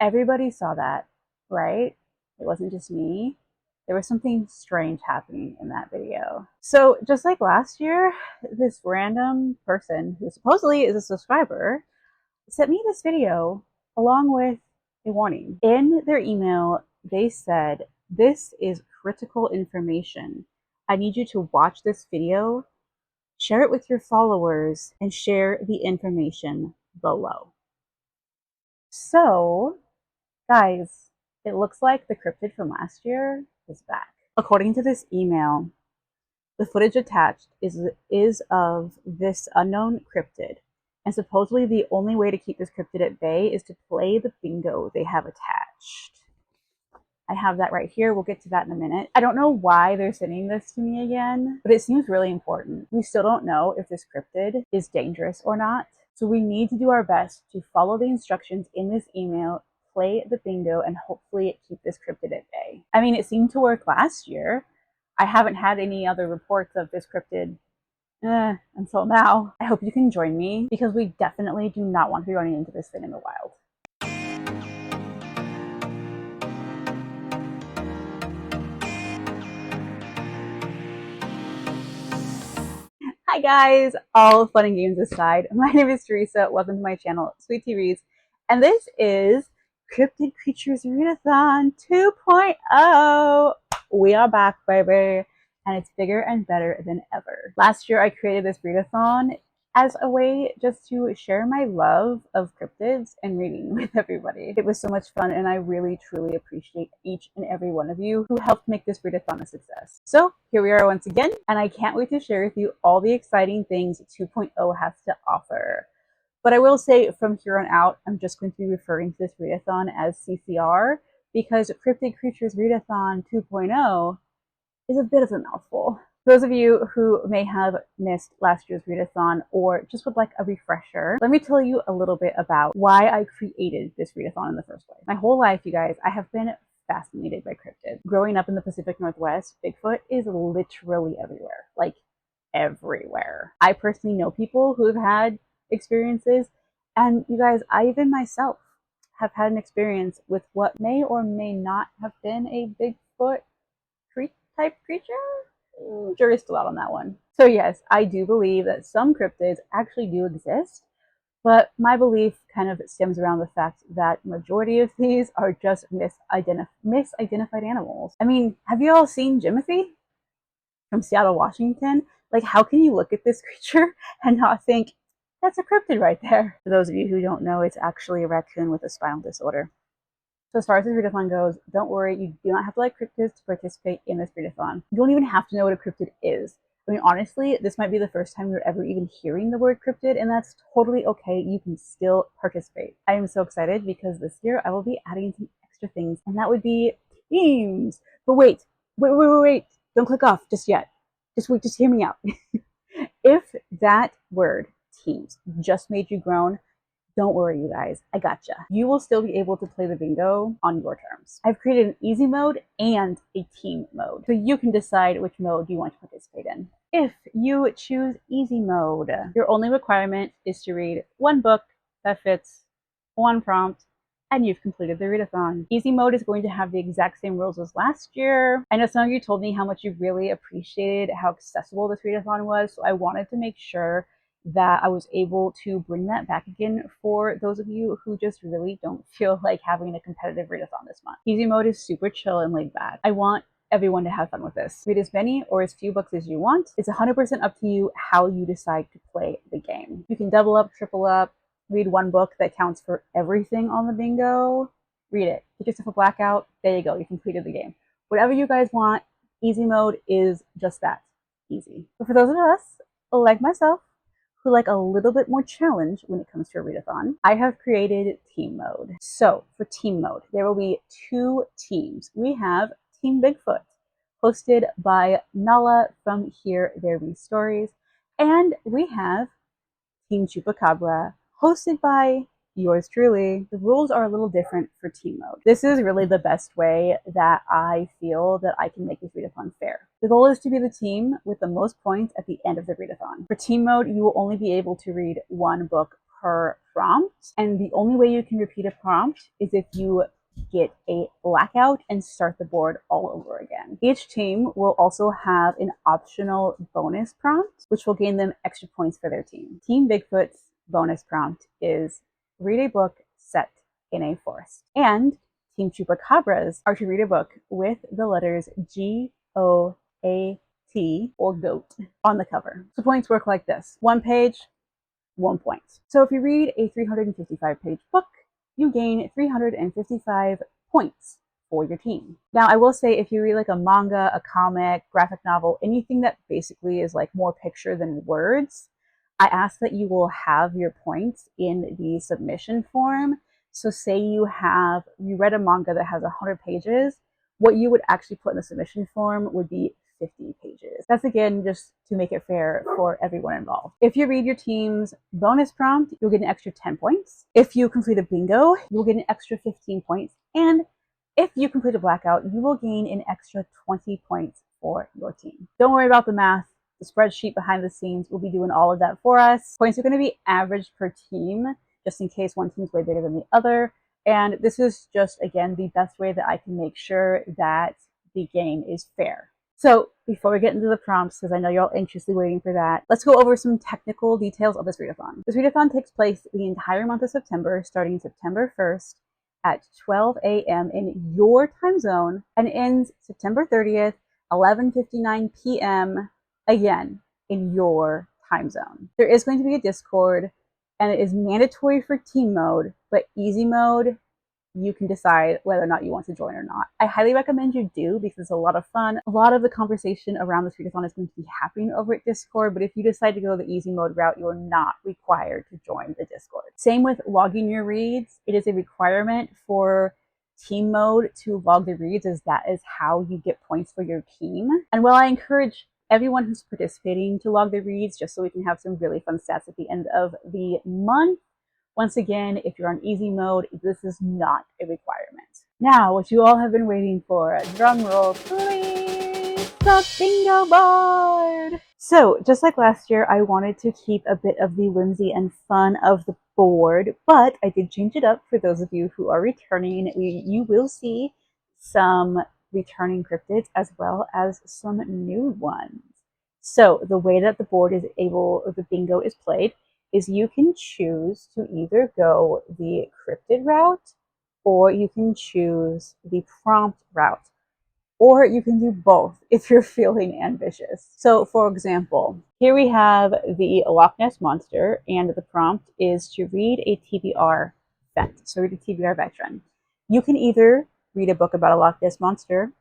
Everybody saw that, right? It wasn't just me. There was something strange happening in that video. So just like last year, this random person who supposedly is a subscriber sent me this video along with a warning. In their email, they said, "This is critical information. I need you to watch this video, share it with your followers, and share the information below." So, guys, it looks like the cryptid from last year is back. According to this email, the footage attached is of this unknown cryptid, and supposedly the only way to keep this cryptid at bay is to play the bingo they have attached. I have that right here. We'll get to that in a minute. I don't know why they're sending this to me again, but it seems really important. We still don't know if this cryptid is dangerous or not, so we need to do our best to follow the instructions in this email, play the bingo, and hopefully keep this cryptid at bay. I mean, it seemed to work last year. I haven't had any other reports of this cryptid until now. I hope you can join me because we definitely do not want to be running into this thing in the wild. Hi guys, all fun and games aside, my name is Teresa. Welcome to my channel, Sweet.t.t Reads, and this is Cryptid Creatures Readathon 2.0. We are back, baby, and it's bigger and better than ever. Last year, I created this readathon as a way just to share my love of cryptids and reading with everybody. It was so much fun, and I really, truly appreciate each and every one of you who helped make this readathon a success. So here we are once again, and I can't wait to share with you all the exciting things 2.0 has to offer. But I will say from here on out, I'm just going to be referring to this readathon as CCR because Cryptid Creatures Readathon 2.0 is a bit of a mouthful. For those of you who may have missed last year's readathon or just would like a refresher, let me tell you a little bit about why I created this readathon in the first place. My whole life, you guys, I have been fascinated by cryptids. Growing up in the Pacific Northwest, Bigfoot is literally everywhere, like everywhere. I personally know people who have had experiences, and you guys, I even myself have had an experience with what may or may not have been a Bigfoot type creature. Jury's still out on that one. So yes, I do believe that some cryptids actually do exist, but my belief kind of stems around the fact that majority of these are just misidentified animals. I mean, have you all seen Jimothy from Seattle, Washington? Like, how can you look at this creature and not think, that's a cryptid right there? For those of you who don't know, it's actually a raccoon with a spinal disorder. So as far as this readathon goes, don't worry, you do not have to like cryptids to participate in this readathon. You don't even have to know what a cryptid is. I mean, honestly, this might be the first time you're ever even hearing the word cryptid, and that's totally okay. You can still participate. I am so excited because this year I will be adding some extra things, and that would be themes. But wait. Don't click off just yet. Just hear me out. If that word, teams, just made you groan, don't worry, you guys, I gotcha. You will still be able to play the bingo on your terms. I've created an easy mode and a team mode, so you can decide which mode you want to participate in. If you choose easy mode, your only requirement is to read one book that fits one prompt, and you've completed the readathon. Easy mode is going to have the exact same rules as last year. I know some of you told me how much you really appreciated how accessible this readathon was, so I wanted to make sure that I was able to bring that back again for those of you who just really don't feel like having a competitive readathon this month. Easy mode is super chill and laid back. I want everyone to have fun with this. Read as many or as few books as you want. It's 100% up to you how you decide to play the game. You can double up, triple up, read one book that counts for everything on the bingo, read it. Get yourself a blackout, there you go, you completed the game. Whatever you guys want, easy mode is just that, easy. But for those of us, like myself, who like a little bit more challenge when it comes to a readathon, I have created team mode. So for team mode, there will be two teams. We have Team Bigfoot, hosted by Nala from Here There Be Stories, and we have Team Chupacabra, hosted by yours truly. The rules are a little different for team mode. This is really the best way that I feel that I can make this readathon fair. The goal is to be the team with the most points at the end of the readathon. For team mode, you will only be able to read one book per prompt. And the only way you can repeat a prompt is if you get a blackout and start the board all over again. Each team will also have an optional bonus prompt, which will gain them extra points for their team. Team Bigfoot's bonus prompt is read a book set in a forest. And Team Chupacabra's are to read a book with the letters G-O-A-T or GOAT on the cover. So points work like this. 1 page, 1 point. So if you read a 355-page book, you gain 355 points for your team. Now, I will say if you read like a manga, a comic, graphic novel, anything that basically is like more picture than words, I ask that you will have your points in the submission form. So say you read a manga that has 100 pages, what you would actually put in the submission form would be 50 pages. That's again just to make it fair for everyone involved. If you read your team's bonus prompt, you'll get an extra 10 points. If you complete a bingo, you'll get an extra 15 points. And if you complete a blackout, you will gain an extra 20 points for your team. Don't worry about the math. The spreadsheet behind the scenes will be doing all of that for us. Points are going to be averaged per team, just in case one team's way bigger than the other. And this is just, again, the best way that I can make sure that the game is fair. So before we get into the prompts, because I know you're all anxiously waiting for that, let's go over some technical details of this readathon. This readathon takes place the entire month of September, starting September 1st at 12 a.m. in your time zone and ends September 30th, 11:59 p.m. again in your time zone. There is going to be a Discord, and it is mandatory for team mode, but easy mode, you can decide whether or not you want to join or not. I highly recommend you do because it's a lot of fun. A lot of the conversation around this readathon is going to be happening over at Discord, but if you decide to go the easy mode route, you are not required to join the Discord. Same with logging your reads. It is a requirement for team mode to log the reads, as that is how you get points for your team. And while I encourage everyone who's participating to log their reads just so we can have some really fun stats at the end of the month, once again, if you're on easy mode, this is not a requirement. Now, what you all have been waiting for, drum roll please, the bingo board! So, just like last year, I wanted to keep a bit of the whimsy and fun of the board, but I did change it up for those of you who are returning. You will see some returning cryptids as well as some new ones. So, the way that the board is the bingo is played, is you can choose to either go the cryptid route, or you can choose the prompt route, or you can do both if you're feeling ambitious. So for example, here we have the Loch Ness Monster, and the prompt is to read a TBR vet. So read a TBR veteran. You can either read a book about a Loch Ness Monster,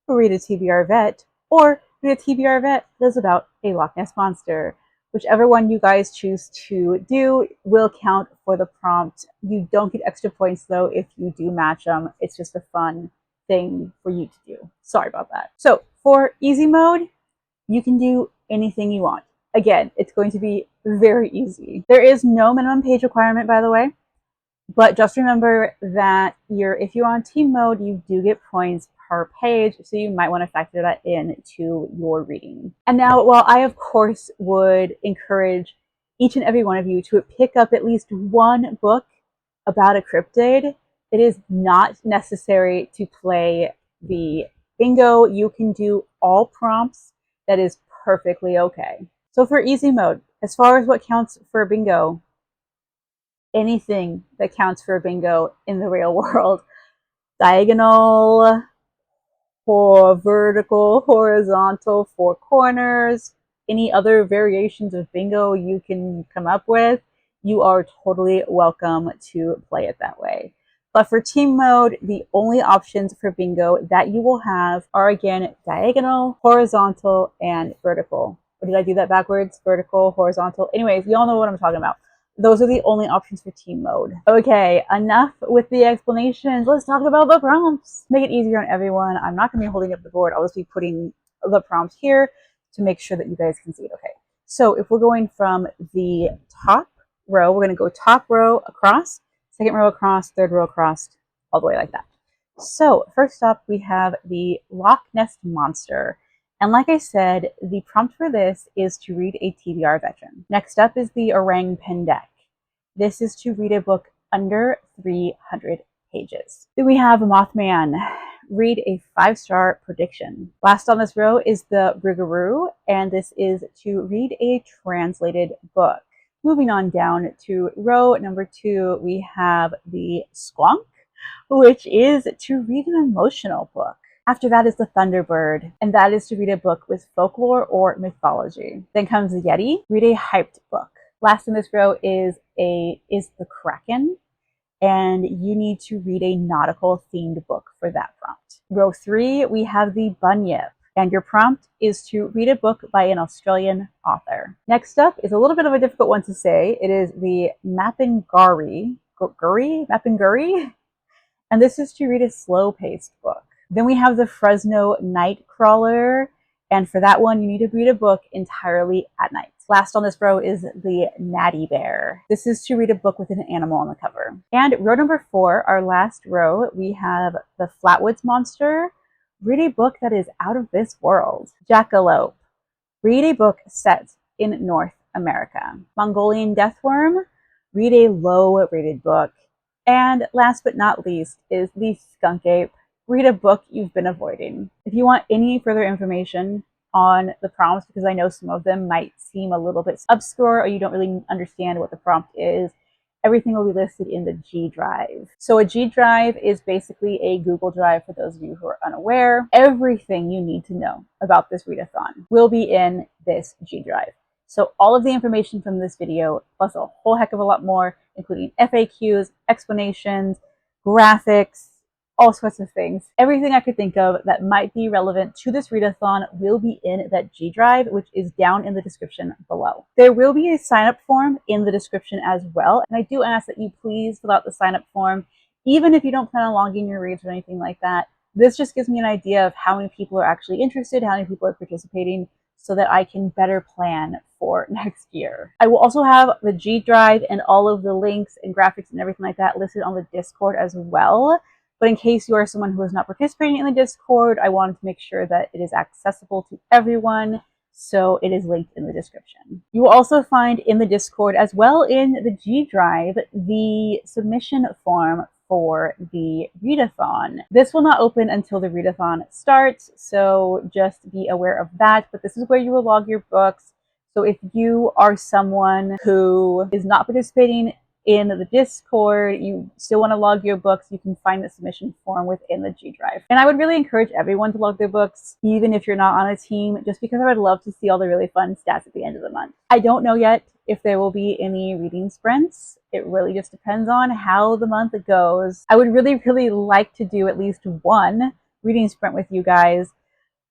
or read a TBR vet, or read a TBR vet that's about a Loch Ness Monster. Whichever one you guys choose to do will count for the prompt. You don't get extra points though if you do match them. It's just a fun thing for you to do. Sorry about that. So for easy mode, you can do anything you want. Again, it's going to be very easy. There is no minimum page requirement, by the way, but just remember that if you're on team mode, you do get points per page, so you might want to factor that into your reading. And now, while I of course would encourage each and every one of you to pick up at least one book about a cryptid, it is not necessary to play the bingo. You can do all prompts. That is perfectly okay. So for easy mode, as far as what counts for a bingo, anything that counts for a bingo in the real world, diagonal, or vertical, horizontal, 4 corners, any other variations of bingo you can come up with, you are totally welcome to play it that way. But for team mode, the only options for bingo that you will have are, again, diagonal, horizontal, and vertical. Or did I do that backwards? Vertical, horizontal. Anyways, you all know what I'm talking about. Those are the only options for team mode. Okay, enough with the explanations. Let's talk about the prompts. Make it easier on everyone. I'm not going to be holding up the board. I'll just be putting the prompts here to make sure that you guys can see it okay. So if we're going from the top row, we're going to go top row across, second row across, third row across, all the way like that. So first up, we have the Loch Ness Monster. And like I said, the prompt for this is to read a TBR veteran. Next up is the Orang Pendek. This is to read a book under 300 pages. Then we have Mothman. Read a 5-star prediction. Last on this row is the Rougarou, and this is to read a translated book. Moving on down to row number 2, we have the Squonk, which is to read an emotional book. After that is the Thunderbird, and that is to read a book with folklore or mythology. Then comes the Yeti, read a hyped book. Last in this row is the Kraken, and you need to read a nautical themed book for that prompt. Row 3, we have the Bunyip, and your prompt is to read a book by an Australian author. Next up is a little bit of a difficult one to say. It is the Mapingari, and this is to read a slow-paced book. Then we have the Fresno Nightcrawler, and for that one, you need to read a book entirely at night. Last on this row is the Natty Bear. This is to read a book with an animal on the cover. And row number 4, our last row, we have the Flatwoods Monster. Read a book that is out of this world. Jackalope. Read a book set in North America. Mongolian Deathworm. Read a low-rated book. And last but not least is the Skunk Ape. Read a book you've been avoiding. If you want any further information on the prompts, because I know some of them might seem a little bit obscure or you don't really understand what the prompt is, everything will be listed in the G Drive. So a G Drive is basically a Google Drive for those of you who are unaware. Everything you need to know about this readathon will be in this G Drive. So all of the information from this video, plus a whole heck of a lot more, including FAQs, explanations, graphics, all sorts of things. Everything I could think of that might be relevant to this readathon will be in that G Drive, which is down in the description below. There will be a sign-up form in the description as well, and I do ask that you please fill out the sign-up form, even if you don't plan on logging your reads or anything like that. This just gives me an idea of how many people are actually interested, how many people are participating, so that I can better plan for next year. I will also have the G Drive and all of the links and graphics and everything like that listed on the Discord as well. But in case you are someone who is not participating in the Discord, I wanted to make sure that it is accessible to everyone, so it is linked in the description. You will also find in the Discord, as well in the G Drive, the submission form for the readathon. This will not open until the readathon starts, so just be aware of that. But this is where you will log your books. So if you are someone who is not participating in the Discord, you still want to log your books, you can find the submission form within the G Drive. And I would really encourage everyone to log their books, even if you're not on a team, just because I would love to see all the really fun stats at the end of the month. I don't know yet if there will be any reading sprints. It really just depends on how the month goes. I would really like to do at least one reading sprint with you guys,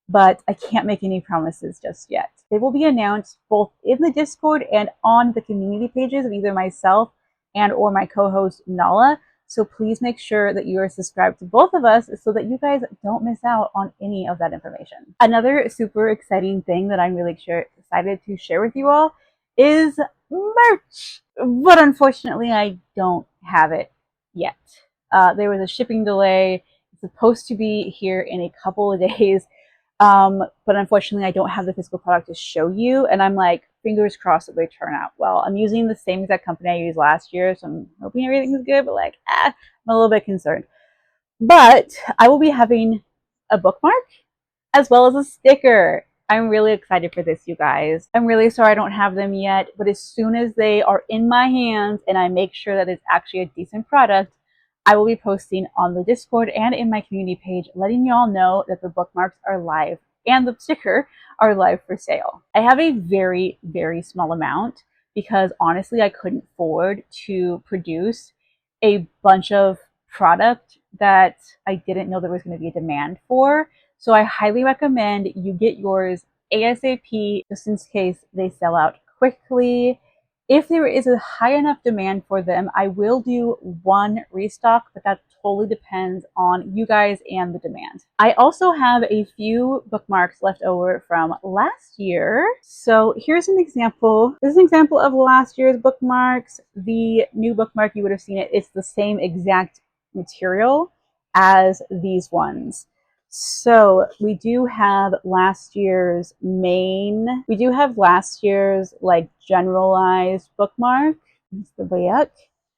but I can't make any promises just yet. They will be announced both in the Discord and on the community pages of either myself and or my co-host Nala. So please make sure that you are subscribed to both of us so that you guys don't miss out on any of that information. Another super exciting thing that I'm really excited to share with you all is merch. But unfortunately, I don't have it yet. There was a shipping delay. It's supposed to be here in a couple of days. But unfortunately, I don't have the physical product to show you. And I'm like, fingers crossed that they turn out well. I'm using the same exact company I used last year, so I'm hoping everything's good, but like, I'm a little bit concerned. But I will be having a bookmark as well as a sticker. I'm really excited for this, you guys. I'm really sorry I don't have them yet, but as soon as they are in my hands and I make sure that it's actually a decent product, I will be posting on the Discord and in my community page, letting y'all know that the bookmarks are live and the sticker are live for sale. I have a very small amount because honestly, I couldn't afford to produce a bunch of product that I didn't know there was going to be a demand for. So I highly recommend you get yours ASAP just in case they sell out quickly. If there is a high enough demand for them, I will do one restock, but that totally depends on you guys and the demand. I also have a few bookmarks left over from last year. So here's an example. This is an example of last year's bookmarks. The new bookmark, you would have seen it. It's the same exact material as these ones. So we do have last year's like generalized bookmark. That's the book.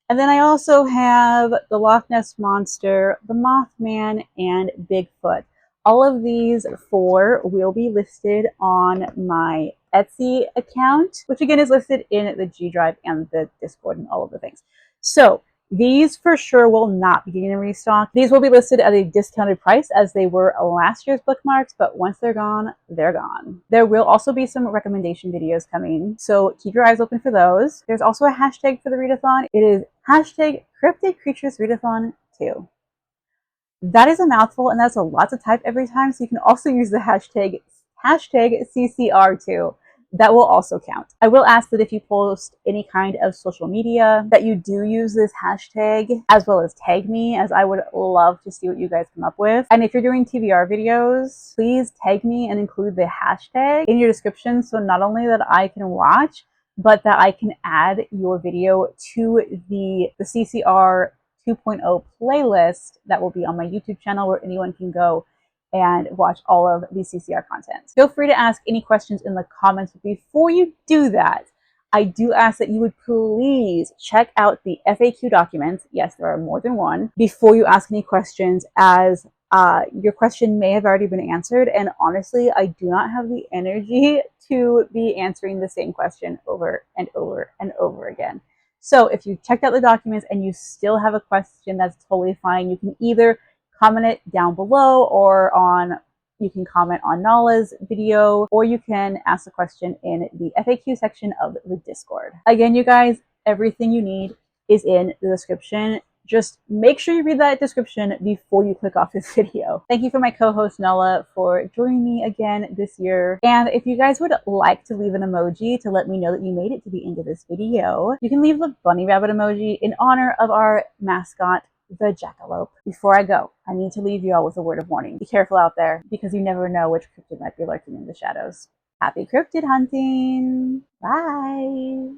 And then I also have the Loch Ness Monster, the Mothman, and Bigfoot. All of these four will be listed on my Etsy account, which again is listed in the G Drive and the Discord and all of the things. So these for sure will not be getting in restock. These will be listed at a discounted price as they were last year's bookmarks, but once they're gone, they're gone. There will also be some recommendation videos coming, so keep your eyes open for those. There's also a hashtag for the readathon. It is hashtag Cryptid Creatures Readathon 2. That is a mouthful and that's a lot to type every time, so you can also use the hashtag CCR2. That will also count. I will ask that if you post any kind of social media that you do use this hashtag, as well as tag me, as I would love to see what you guys come up with. And if you're doing TBR videos, please tag me and include the hashtag in your description, so not only that I can watch, but that I can add your video to the CCR 2.0 playlist that will be on my YouTube channel, where anyone can go and watch all of the CCR content. Feel free to ask any questions in the comments, but before you do that, I do ask that you would please check out the FAQ documents. Yes, there are more than one, before you ask any questions, as your question may have already been answered, and honestly, I do not have the energy to be answering the same question over and over and over again. So if you checked out the documents and you still have a question, that's totally fine. You can either comment it down below, or you can comment on Nala's video, or you can ask the question in the FAQ section of the Discord. Again, you guys, everything you need is in the description. Just make sure you read that description before you click off this video. Thank you for my co-host Nala for joining me again this year. And if you guys would like to leave an emoji to let me know that you made it to the end of this video, you can leave the bunny rabbit emoji in honor of our mascot, the jackalope. Before I go, I need to leave you all with a word of warning. Be careful out there, because you never know which cryptid might be lurking in the shadows. Happy cryptid hunting! Bye!